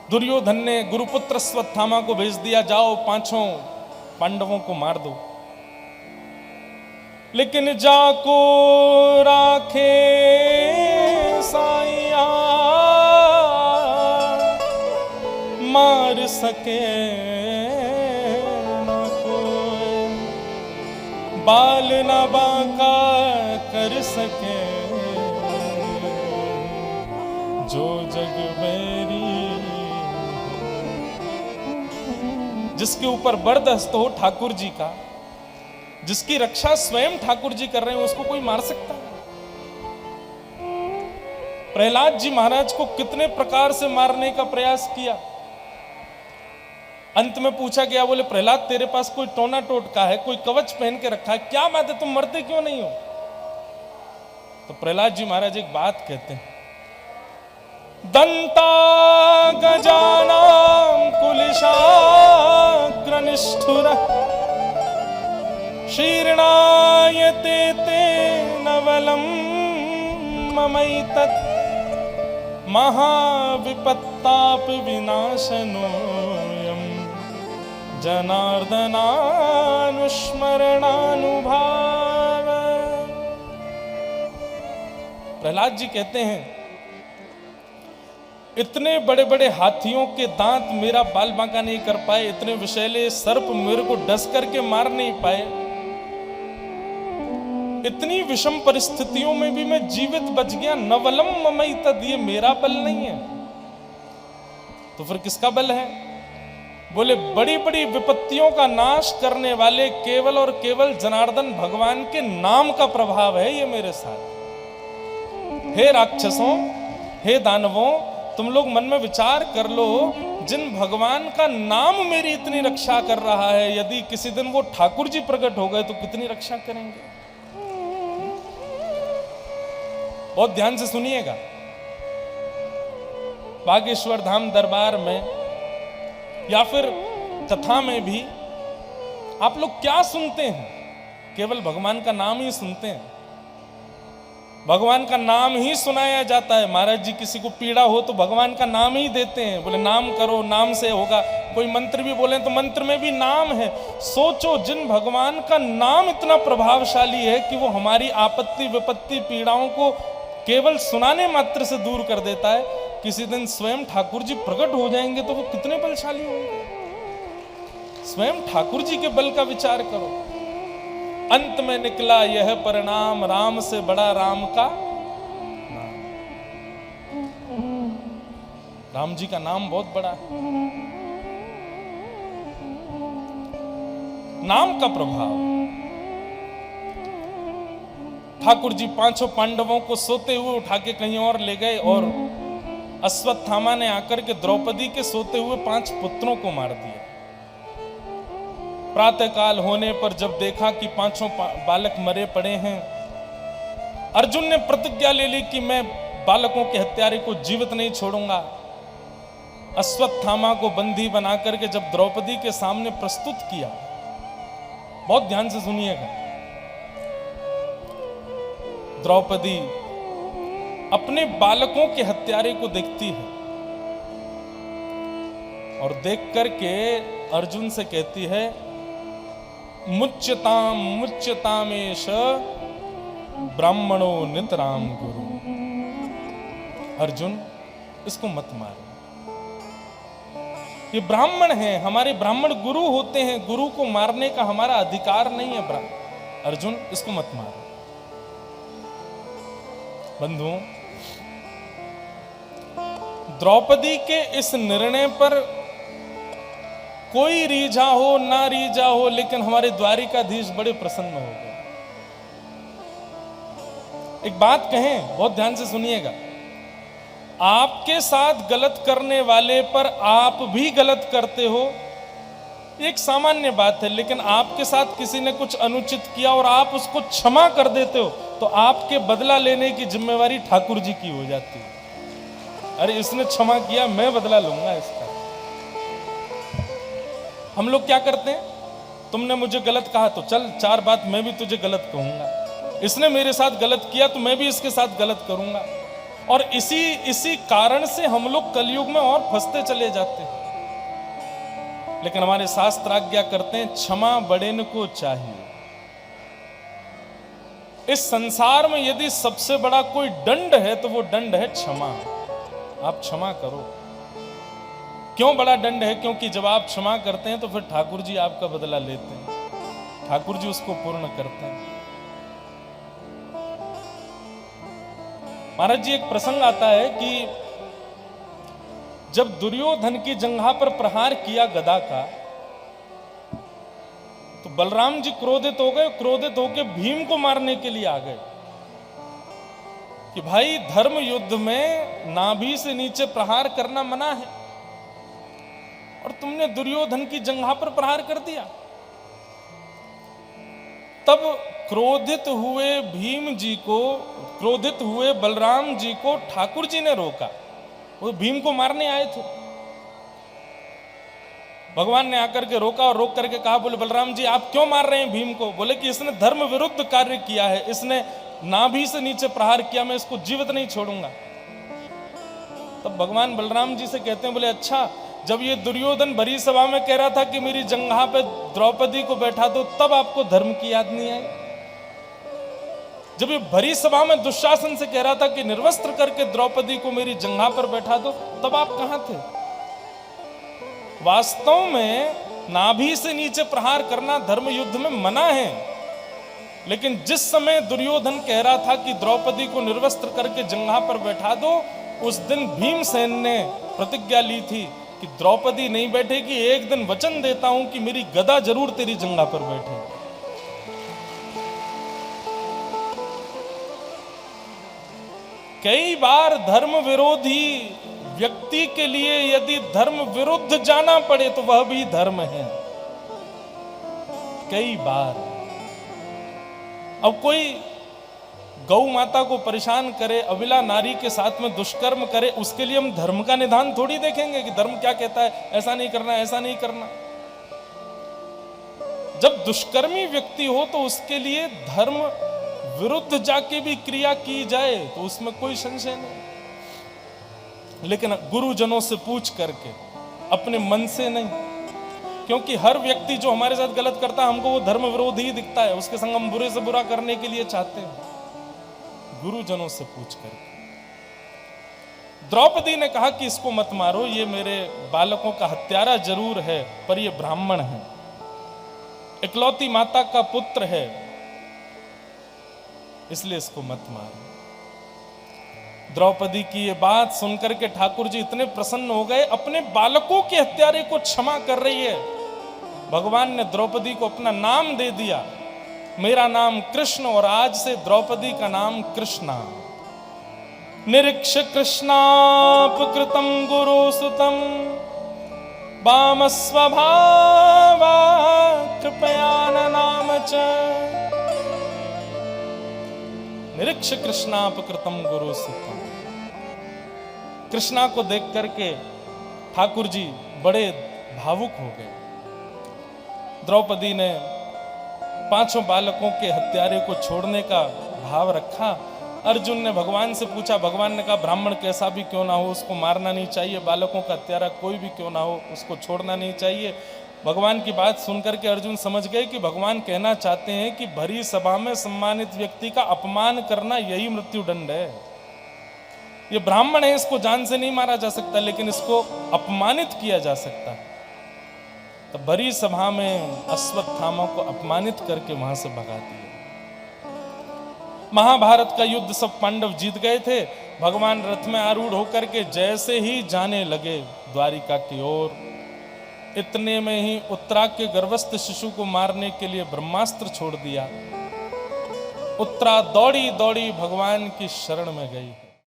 दुर्योधन ने गुरुपुत्र अश्वत्थामा को भेज दिया, जाओ पांचों पांडवों को मार दो। लेकिन जाको राखे साइया, मार सके न कोई, बाल न बांका कर सके जो जग बैरी। जिसके ऊपर बरदस्त हो ठाकुर जी का, जिसकी रक्षा स्वयं ठाकुर जी कर रहे हैं, उसको कोई मार सकता है? प्रहलाद जी महाराज को कितने प्रकार से मारने का प्रयास किया। अंत में पूछा गया, बोले प्रहलाद तेरे पास कोई टोना टोटका है, कोई कवच पहन के रखा है, क्या बात है तुम मरते क्यों नहीं हो? तो प्रहलाद जी महाराज एक बात कहते हैं, दंता गजानां कुलिशाग्र निष्ठुर शीर्णायते ते नवलम ममैतत् महाविपत्ताप विनाशनोऽयं जनार्दनानुस्मरणानुभाव। प्रहलाद जी कहते हैं, इतने बड़े बड़े हाथियों के दांत मेरा बाल बांका नहीं कर पाए, इतने विषैले सर्प मेरे को डस करके मार नहीं पाए, इतनी विषम परिस्थितियों में भी मैं जीवित बच गया। नवलम ममई तद, ये मेरा बल नहीं है तो फिर किसका बल है? बोले बड़ी बड़ी विपत्तियों का नाश करने वाले केवल और केवल जनार्दन भगवान के नाम का प्रभाव है ये मेरे साथ। हे राक्षसों, हे दानवों, तुम लोग मन में विचार कर लो, जिन भगवान का नाम मेरी इतनी रक्षा कर रहा है, यदि किसी दिन वो ठाकुर जी प्रकट हो गए तो कितनी रक्षा करेंगे? बहुत ध्यान से सुनिएगा। बागेश्वर धाम दरबार में या फिर कथा में भी आप लोग क्या सुनते हैं? केवल भगवान का नाम ही सुनते हैं, भगवान का नाम ही सुनाया जाता है। महाराज जी किसी को पीड़ा हो तो भगवान का नाम ही देते हैं, बोले नाम करो, नाम से होगा। कोई मंत्र भी बोले तो मंत्र में भी नाम है। सोचो, जिन भगवान का नाम इतना प्रभावशाली है कि वो हमारी आपत्ति विपत्ति पीड़ाओं को केवल सुनाने मात्र से दूर कर देता है, किसी दिन स्वयं ठाकुर जी प्रकट हो जाएंगे तो वो कितने बलशाली होंगे। स्वयं ठाकुर जी के बल का विचार करो। अंत में निकला यह परिणाम, राम से बड़ा राम का नाम। राम जी का नाम बहुत बड़ा है। नाम का प्रभाव। ठाकुर जी पांचों पांडवों को सोते हुए उठा के कहीं और ले गए और अश्वत्थामा ने आकर के द्रौपदी के सोते हुए 5 पुत्रों को मार दिया। प्रातःकाल होने पर जब देखा कि पांचों बालक मरे पड़े हैं, अर्जुन ने प्रतिज्ञा ले ली कि मैं बालकों के हत्यारे को जीवित नहीं छोड़ूंगा। अश्वत्थामा को बंदी बनाकर के जब द्रौपदी के सामने प्रस्तुत किया, बहुत ध्यान से सुनिएगा। द्रौपदी अपने बालकों के हत्यारे को देखती है और देख करके अर्जुन से कहती है, मुच्यताम मुच्यतामेश ब्राह्मणो नितराम गुरु। अर्जुन, इसको मत मारो, ये ब्राह्मण है, हमारे ब्राह्मण गुरु होते हैं, गुरु को मारने का हमारा अधिकार नहीं है। अर्जुन, इसको मत मारो। बंधुओं, द्रौपदी के इस निर्णय पर कोई रीझा हो ना रीझा हो, लेकिन हमारे द्वारिकाधीश बड़े प्रसन्न हो गए। एक बात कहें, बहुत ध्यान से सुनिएगा। आपके साथ गलत करने वाले पर आप भी गलत करते हो, एक सामान्य बात है, लेकिन आपके साथ किसी ने कुछ अनुचित किया और आप उसको क्षमा कर देते हो तो आपके बदला लेने की जिम्मेवारी ठाकुर जी की हो जाती है। अरे इसने क्षमा किया, मैं बदला लूंगा इसका। हम लोग क्या करते हैं, तुमने मुझे गलत कहा तो चल 4 बात मैं भी तुझे गलत कहूंगा, इसने मेरे साथ गलत किया तो मैं भी इसके साथ गलत करूंगा। और इसी कारण से हम लोग कलयुग में और फंसते चले जाते हैं। लेकिन हमारे शास्त्र आज्ञा करते हैं, क्षमा बड़ेन को चाहिए। इस संसार में यदि सबसे बड़ा कोई दंड है तो वो दंड है क्षमा। आप क्षमा करो। क्यों बड़ा दंड है? क्योंकि जब आप क्षमा करते हैं तो फिर ठाकुर जी आपका बदला लेते हैं, ठाकुर जी उसको पूर्ण करते हैं। महाराज जी, एक प्रसंग आता है कि जब दुर्योधन की जंघा पर प्रहार किया गदा का, तो बलराम जी क्रोधित हो गए। क्रोधित होकर भीम को मारने के लिए आ गए कि भाई, धर्म युद्ध में नाभि से नीचे प्रहार करना मना है और तुमने दुर्योधन की जंघा पर प्रहार कर दिया। तब क्रोधित हुए भीम जी को, क्रोधित हुए बलराम जी को ठाकुर जी ने रोका। वो भीम को मारने आए थे। भगवान ने आकर के रोका और रोक करके कहा, बोले बलराम जी आप क्यों मार रहे हैं भीम को? बोले कि इसने धर्म विरुद्ध कार्य किया है, इसने नाभि से नीचे प्रहार किया, मैं इसको जीवित नहीं छोड़ूंगा। तब भगवान बलराम जी से कहते हैं, बोले अच्छा, जब ये दुर्योधन भरी सभा में कह रहा था कि मेरी जंघा पे द्रौपदी को बैठा दो, तब आपको धर्म की याद नहीं आई? जब ये भरी सभा में दुशासन से कह रहा था कि निर्वस्त्र करके द्रौपदी को मेरी जंघा पर बैठा दो, तब आप कहां थे? वास्तव में नाभि से नीचे प्रहार करना धर्म युद्ध में मना है, लेकिन जिस समय दुर्योधन कह रहा था कि द्रौपदी को निर्वस्त्र करके जंघा पर बैठा दो, उस दिन भीमसेन ने प्रतिज्ञा ली थी कि द्रौपदी नहीं बैठेगी, एक दिन वचन देता हूं कि मेरी गदा जरूर तेरी जंघा पर बैठेगी। कई बार धर्म विरोधी व्यक्ति के लिए यदि धर्म विरुद्ध जाना पड़े तो वह भी धर्म है। कई बार अब कोई गौ माता को परेशान करे, अबला नारी के साथ में दुष्कर्म करे, उसके लिए हम धर्म का निदान थोड़ी देखेंगे कि धर्म क्या कहता है, ऐसा नहीं करना, ऐसा नहीं करना। जब दुष्कर्मी व्यक्ति हो तो उसके लिए धर्म विरुद्ध जाके भी क्रिया की जाए तो उसमें कोई संशय नहीं, लेकिन गुरुजनों से पूछ करके, अपने मन से नहीं। क्योंकि हर व्यक्ति जो हमारे साथ गलत करता है, हमको वो धर्म विरोधी ही दिखता है, उसके संग हम बुरे से बुरा करने के लिए चाहते हैं। गुरुजनों से पूछ करके। द्रौपदी ने कहा कि इसको मत मारो, ये मेरे बालकों का हत्यारा जरूर है पर ये ब्राह्मण है, इकलौती माता का पुत्र है, इसलिए इसको मत मारो। द्रौपदी की ये बात सुनकर के ठाकुर जी इतने प्रसन्न हो गए, अपने बालकों के हत्यारे को क्षमा कर रही है। भगवान ने द्रौपदी को अपना नाम दे दिया, मेरा नाम कृष्ण, और आज से द्रौपदी का नाम कृष्णा। निरीक्ष कृष्णापकृतं गुरुसुतं वाम स्वभावा कृपया नाम च। निरीक्ष कृष्णापकृतं गुरुसुतं। कृष्णा को देख करके ठाकुर जी बड़े भावुक हो गए। द्रौपदी ने पांचों बालकों के हत्यारे को छोड़ने का भाव रखा। अर्जुन ने भगवान से पूछा, भगवान ने कहा ब्राह्मण कैसा भी क्यों ना हो उसको मारना नहीं चाहिए, बालकों का हत्यारा कोई भी क्यों ना हो उसको छोड़ना नहीं चाहिए। भगवान की बात सुनकर के अर्जुन समझ गए कि भगवान कहना चाहते हैं कि भरी सभा में सम्मानित व्यक्ति का अपमान करना यही मृत्युदंड है। ये ब्राह्मण है, इसको जान से नहीं मारा जा सकता, लेकिन इसको अपमानित किया जा सकता है। तो भरी सभा में अश्वत्थामा को अपमानित करके वहां से भगा दिया। महाभारत का युद्ध सब पांडव जीत गए थे। भगवान रथ में आरूढ़ होकर के जैसे ही जाने लगे द्वारिका की ओर, इतने में ही उत्तरा के गर्भस्थ शिशु को मारने के लिए ब्रह्मास्त्र छोड़ दिया। उत्तरा दौड़ी दौड़ी भगवान की शरण में गई।